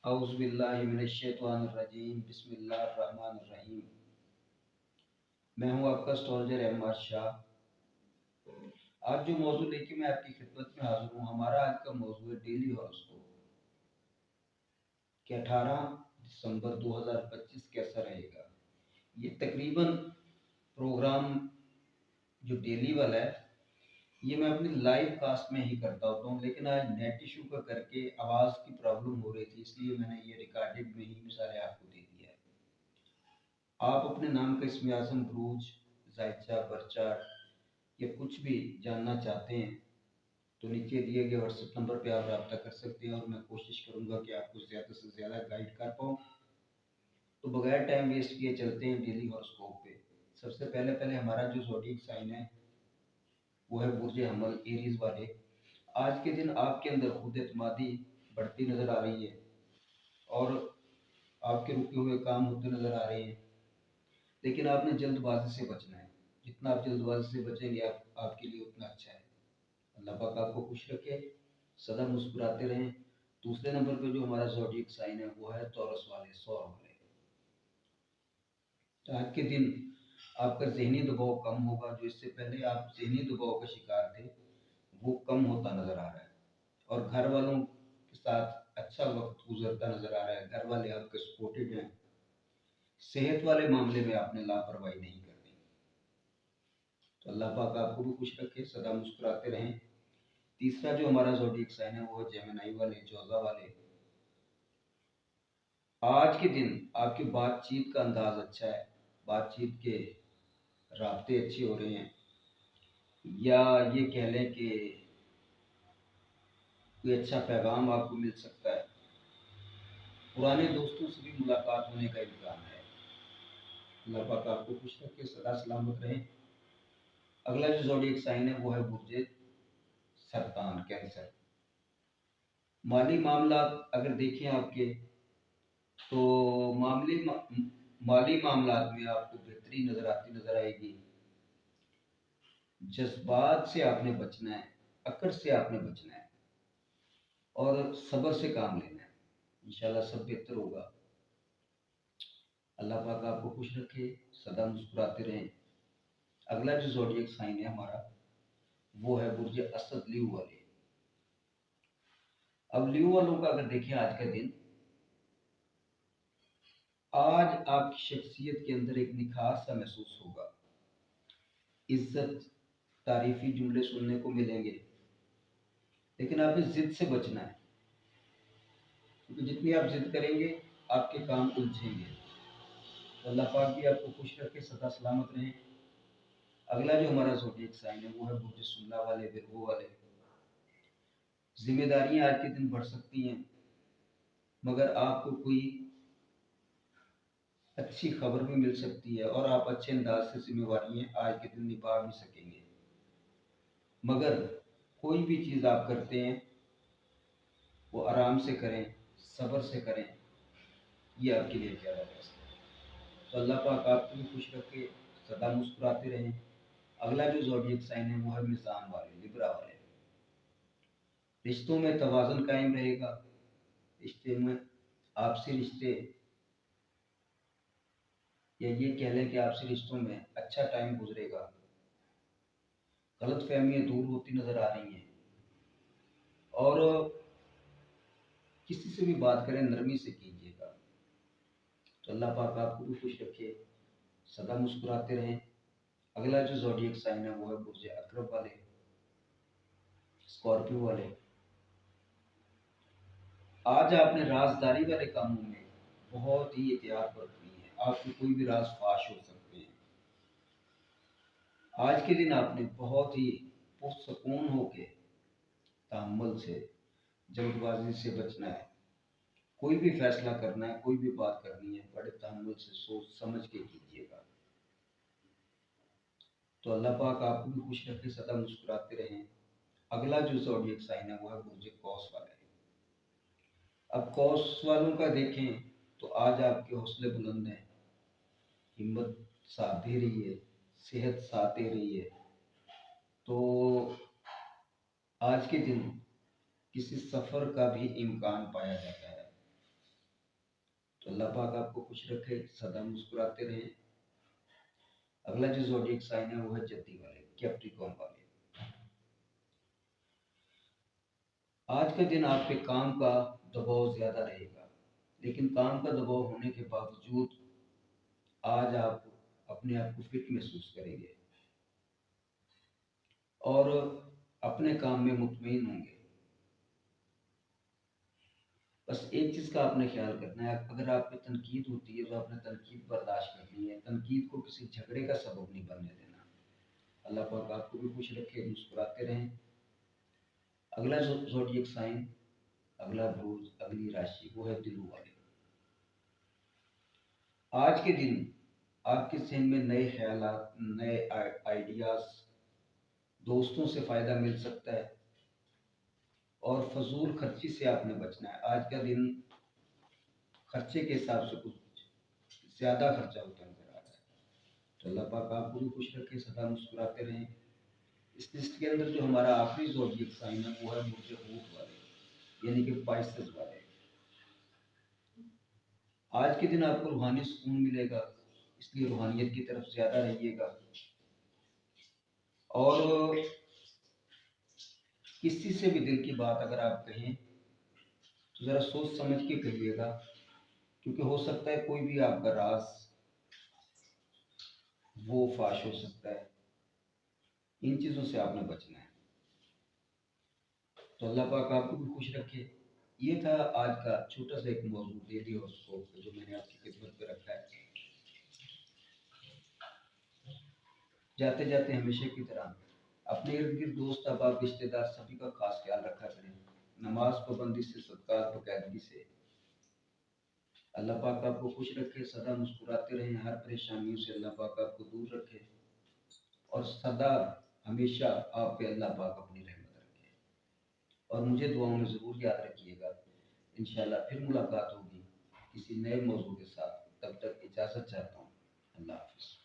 औज़ुबिल्लाहिमिनश्शैतानिर्रजीम बिस्मिल्लाहिर्रहमानिर्रहीम। मैं हूं आपका एस्ट्रोलॉजर अहमद शाह। आज जो मौजू लेके मैं आपकी खिदमत में हाजिर हूँ, हमारा आज का मौजू है डेली हॉरोस्कोप कि 18 दिसंबर 2025 कैसा रहेगा। ये तकरीबन प्रोग्राम जो डेली वाला है ये मैं अपनी लाइव कास्ट में ही करता होता हूँ, लेकिन आज नेट इशू का करके आवाज़ की प्रॉब्लम हो रही थी, इसलिए मैंने ये रिकॉर्डेड में ही सारे आपको दे दिया है। आप अपने नाम का इसमें आजम, ब्रूज, जायचा, बर्चार या कुछ भी जानना चाहते हैं तो नीचे दिए गए व्हाट्सएप नंबर पे आप रब्ता कर सकते हैं और मैं कोशिश करूंगा कि आपको ज़्यादा से ज़्यादा गाइड कर पाऊँ। तो बगैर टाइम वेस्ट किए चलते हैं डेली हॉरोस्कोप पे। सबसे पहले हमारा जो ज़ोडिएक साइन है वो है बुर्ज हमल, एरीज वाले। आज के दिन आपके अंदर खुद एतमादी बढ़ती नज़र आ रही है और आपके रुके हुए काम होते नज़र आ रहे हैं, लेकिन आपने जल्दबाजी से बचना है। जितना आप जल्दबाजी से बचेंगे आपके लिए उतना अच्छा है। अल्लाह पाक आपको खुश रखे, सदा मुस्कुराते रहें। दूसरे नंबर पे जो हमारा ज़ोडिएक साइन है वो है टॉरस वाले, सौर वाले। आज के दिन आपका ज़हनी दबाव कम होगा। जो इससे पहले आप ज़हनी दबाव का शिकार थे वो कम होता नज़र आ रहा है और घर वालों के साथ अच्छा वक्त गुजरता नज़र आ रहा है। घर वाले आपके सपोर्टिव हैं। सेहत वाले मामले में आपने लापरवाही नहीं करनी। तो अल्लाह पाक आपको भी खुश रखे, सदा मुस्कुराते रहें। तीसरा जो हमारा ज़ोडिएक साइन है वो जेमिनी वाले, जोजा वाले। आज के दिन आपकी बातचीत का अंदाज अच्छा है, बातचीत के रास्ते अच्छे हो रहे हैं, या ये कह लें कि कोई अच्छा पैगाम आपको मिल सकता है। पुराने दोस्तों से भी मुलाकात होने का इम्कान है। अल्लाह पाक आपको खुश रखे, सदा सलामत रहें। अगला जो ज़ोडिएक साइन है वो है बुर्ज सरतान, कैंसर। माली मामला अगर देखें आपके तो माली मामलात में आपको बेहतरी नजर आएगी। जज्बात से आपने बचना है, अकड़ से आपने बचना है और सब्र से काम लेना है। इंशाल्लाह सब बेहतर होगा। अल्लाह पाक आपको खुश रखे, सदा मुस्कुराते रहें। अगला जो ज़ोडिएक साइन है हमारा वो है बुर्ज असद, लीव वाले। अब लीव वालों का अगर देखें आज का दिन, आज आपकी शख्सियत के अंदर एक निखार सा महसूस होगा। इज्जत, तारीफी जुमले सुनने को मिलेंगे, लेकिन आपने जिद से बचना है, क्योंकि जितनी आप जिद करेंगे आपके काम उलझेंगे। तो अल्लाह पाक भी आपको खुश रखे, सदा सलामत रहें। अगला जो हमारा ज़ोडिएक साइन है वो है बुर्ज शुमला वाले, विर्गो वाले। जिम्मेदारियां आज के दिन बढ़ सकती हैं, मगर आपको कोई अच्छी खबर भी मिल सकती है और आप अच्छे अंदाज से जिम्मेवारियां आज के दिन निभा भी सकेंगे। मगर कोई भी चीज़ आप करते हैं वो आराम से करें, सब्र से करें, ये आपके लिए ज़्यादा बेस्ट है। तो अल्लाह पाक आपको भी खुश रखे, सदा मुस्कुराते रहें। अगला जो ज़ोडिएक साइन है वो है मीज़ान वाले, लिब्रा वाले। रिश्तों में तवाज़ुन कायम रहेगा। रिश्ते में आपसी रिश्ते, या ये कह लें कि आपसी रिश्तों में अच्छा टाइम गुजरेगा। गलत फहमियाँ दूर होती नज़र आ रही हैं और किसी से भी बात करें नरमी से कीजिएगा। तो अल्लाह पाक आपको भी खुश रखे, सदा मुस्कुराते रहें। अगला जो ज़ोडिएक साइन है वो है बुर्ज अकरब वाले, स्कॉर्पियो वाले। आज आपने राजदारी वाले कामों में बहुत ही एहतियात बरतनी है। आपके कोई भी राज फाश हो सकते हैं। आज के दिन आपने बहुत ही पुरसकून होके, तहम्मुल से, जल्दबाजी से बचना है। कोई भी फैसला करना है, कोई भी बात करनी है, बड़े तहम्मुल से सोच समझ के कीजिएगा। तो अल्लाह पाक आपको भी खुश रखे, सदा मुस्कुराते रहें। अगला जो ज़ोडिएक साइन है वो है बुर्ज कौस वाले। अब कौस वालों का देखें तो आज आपके हौसले बुलंद हैं, हिम्मत साथ दे रही है, सेहत साथ दे रही है। तो आज के दिन किसी सफ़र का भी इम्कान पाया जाता है। अल्लाह पाक आपको खुश रखे, सदा मुस्कुराते रहें। अगला जो ज़ोडिएक साइन है वो है जद्दी वाले, कैप्रिकॉर्न वाले। आज का दिन आप पे काम का दबाव ज़्यादा रहेगा, लेकिन काम का दबाव होने के बावजूद आज आप अपने आप को फिट महसूस करेंगे और अपने काम में मुतमईन होंगे। बस एक चीज़ का आपने ख्याल करना है, अगर आप पे तनकीद होती है तो आपने तनकीद बर्दाश्त करनी है, तनकीद को किसी झगड़े का सबब नहीं बनने देना। अल्लाह पाक आपको भी खुश रखे, मुस्कुराते रहें। अगला ज़ोडिएक साइन, अगला बुर्ज, अगली राशि वो है दिलू वाले। आज के दिन आपके जहन में नए ख्यालात, नए आइडियाज, दोस्तों से फ़ायदा मिल सकता है और फजूल खर्ची से आपने बचना है। आज का दिन खर्चे के हिसाब से कुछ ज़्यादा खर्चा होता नजर आ रहा है। तो अल्लाह पाक आपको भी खुश रखे, सदा मुस्कुराते रहें। इस लिस्ट के अंदर जो हमारा आखिरी ज़ोडिएक साइन है वो है बुर्ज हूत वाले, यानी कि पाइसेस वाले। आज के दिन आपको रूहानी सुकून मिलेगा, इसलिए रूहानियत की तरफ ज़्यादा रहिएगा और किसी से भी दिल की बात अगर आप कहें तो ज़रा सोच समझ के कहिएगा, क्योंकि हो सकता है कोई भी आपका राज वो फाश हो सकता है। इन चीज़ों से आपने बचना है। तो अल्लाह पाक आपको भी खुश रखे। ये था आज का छोटा सा एक मौजूद डेली हॉरोस्कोप जो मैंने आपकी खिदमत में रखा है। जाते जाते हमेशा की तरह अपने इर्द गिर्द दोस्त अहबाब रिश्तेदार सभी का खास ख्याल रखा करें। नमाज पाबंदी से, सदक़ात बाकायदगी से। अल्लाह पाक आपको खुश रखे, सदा मुस्कुराते रहें, हर परेशानियों से अल्लाह पाक आपको दूर रखे और सदा हमेशा आप पे अल्लाह पाक अपनी रहमत रखे। और मुझे दुआओं में ज़रूर याद रखिएगा। इंशाल्लाह फिर मुलाकात होगी किसी नए मौजू के साथ। तब तक इजाज़त चाहता हूँ। अल्लाह हाफ़िज़।